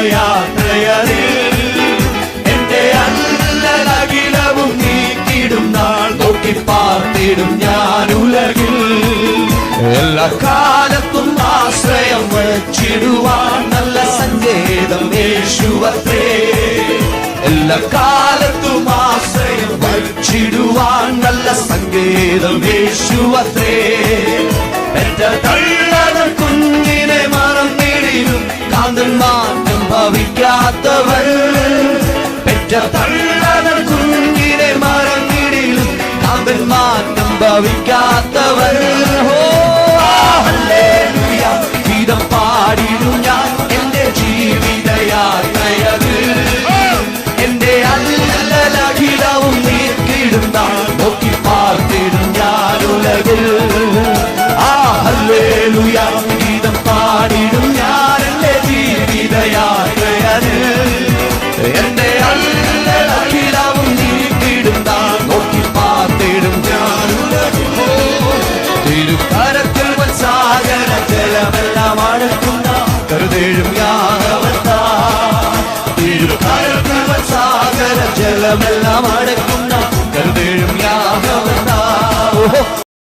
യാത്രയതിൽ എന്റെ അല്ലലകിലവും നീക്കിടും നാൾ നോക്കി പാർത്തിടും ഞാൻ ഉലകിൽ. എല്ലാ കാലത്തും ആശ്രയം വച്ചിടുവാൻ നല്ല സങ്കേതം യേശുവത്രേ. എല്ലാ കാലത്തും ആശ്രയം വച്ചിടുവാൻ നല്ല സങ്കേതം യേശുവത്രേ. എന്റെ തള്ളതൻ കുഞ്ഞിനെ മറന്നിടിലും കാന്തൻ മാറ്റം ഭവിക്കാത്തവൾ. പെറ്റ തള്ളതൻ കുഞ്ഞിനെ മറന്നിടിലും കാന്തൻ മാറ്റം ഭവിക്കാത്ത